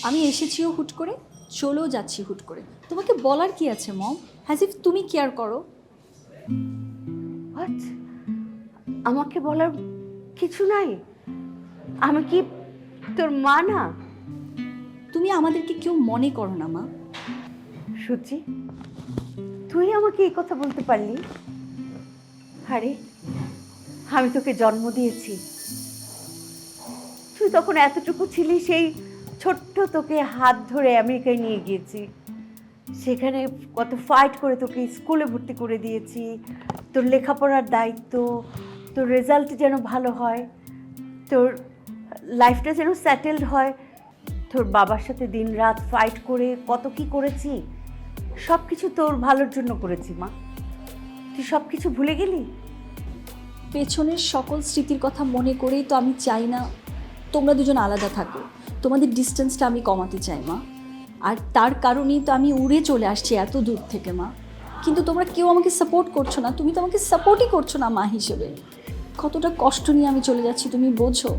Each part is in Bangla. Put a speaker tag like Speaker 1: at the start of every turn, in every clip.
Speaker 1: আমি এসেছিও হুট করে, চলেও যাচ্ছি হুট করে। তোমাকে বলার কি আছে মম? হ্যাজ ইফ তুমি কেয়ার করো।
Speaker 2: হোয়াট? আমাকে বলার কিছু নাই? আমি কি তোর মা না?
Speaker 1: তুমি আমাদেরকে কেউ মনে করো না মা।
Speaker 2: সুচি, তুই আমাকে এই কথা বলতে পারলি? আরে আমি তোকে জন্ম দিয়েছি, তুই তখন এতটুকু ছিলি, সেই ছোট্ট তোকে হাত ধরে আমেরিকায় নিয়ে গিয়েছি, সেখানে কত ফাইট করে তোকে স্কুলে ভর্তি করে দিয়েছি, তোর লেখাপড়ার দায়িত্ব, তোর রেজাল্ট যেন ভালো হয়, তোর লাইফটা যেন সেটেলড হয়, তোর বাবার সাথে দিনরাত ফাইট করে কত কি করেছি, সব কিছু তোর ভালোর জন্য করেছি মা। তুই সব কিছু ভুলে গেলি?
Speaker 1: পেছনের সকল স্মৃতির কথা মনে করেই তো আমি চাই না তোমরা দুজন আলাদা থাকো। তোমাদের ডিস্টেন্সটা আমি কমাতে চাই মা, আর তার কারণেই তো আমি উড়ে চলে আসছি এত দূর থেকে মা। কিন্তু তোমরা কেউ আমাকে সাপোর্ট করছো না, তুমি তো আমাকে সাপোর্টই করছো না মা হিসেবে। কতটা কষ্ট নিয়ে আমি চলে যাচ্ছি তুমি বোঝো?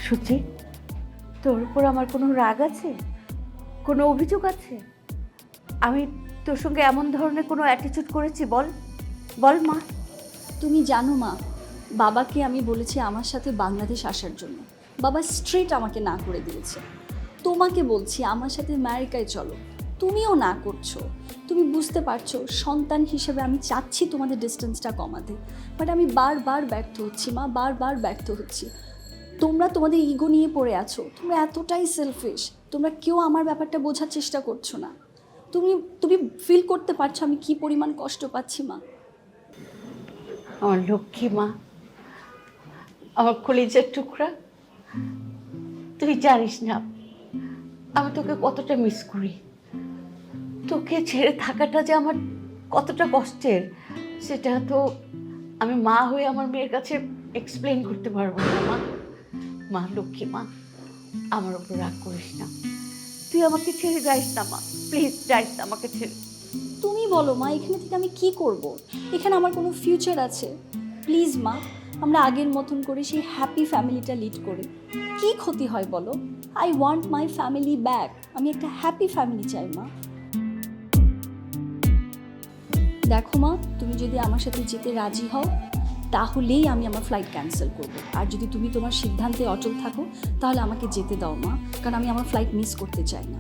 Speaker 2: সুচি, তোর উপর আমার কোনো রাগ আছে, কোনো অভিযোগ আছে? আমি তোর সঙ্গে এমন ধরনের কোনো অ্যাটিটিউড করেছি? বল বল মা।
Speaker 1: তুমি জানো মা, বাবাকে আমি বলেছি আমার সাথে বাংলাদেশ আসার জন্য, বাবা স্ট্রেট আমাকে না করে দিয়েছে। তোমাকে বলছি আমার সাথে আমেরিকায় চলো, তুমিও না করছো। তুমি বুঝতে পারছো সন্তান হিসেবে আমি চাচ্ছি তোমাদের ডিস্টেন্সটা কমাতে, বাট আমি বারবার ব্যর্থ হচ্ছি মা, বারবার ব্যর্থ হচ্ছি। তোমরা তোমাদের ইগো নিয়ে পড়ে আছো, তোমরা এতটাই সেলফিশ, তোমরা কেউ আমার ব্যাপারটা বোঝার চেষ্টা করছো না। তুমি তুমি ফিল করতে পারছো আমি কি পরিমাণ কষ্ট পাচ্ছি মা?
Speaker 2: আমার লক্ষ্মী মা, আমার কলিজার টুকরা, তুই জানিস না আমি তোকে কতটা মিস করি। তোকে ছেড়ে থাকাটা যে আমার কতটা কষ্টের, সেটা তো আমি মা হয়ে আমার মেয়ের কাছে এক্সপ্লেন করতে পারবো না মা। মা, লক্ষ্মী মা, আমার উপর রাগ করিস না, তুই আমাকে ছেড়ে যাইস না মা, প্লিজ যাইস না আমাকে ছেড়ে।
Speaker 1: তুমি বলো মা, এখানে থেকে আমি কি করব? এখানে আমার কোনো ফিউচার আছে? প্লিজ মা, আমরা আগের মতন করে সেই হ্যাপি ফ্যামিলিটা লিড করি। কি ক্ষতি হয় বলো? I want my family back. আমি একটা হ্যাপি ফ্যামিলি চাই মা। দেখো মা, তুমি যদি আমার সাথে যেতে রাজি হও তাহলেই আমি আমার ফ্লাইট ক্যান্সেল করব। আর যদি তুমি তোমার সিদ্ধান্তে অটল থাকো তাহলে আমাকে যেতে দাও মা, কারণ আমি আমার ফ্লাইট মিস করতে চাই না।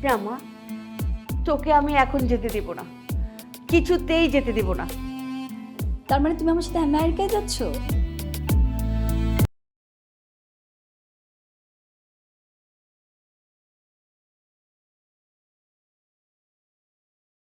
Speaker 2: না মা, তোকে আমি এখন যেতে দেব না, কিছুতেই যেতে দেব না।
Speaker 1: তার মানে তুমি আমার সাথে আমেরিকায় যাচ্ছ?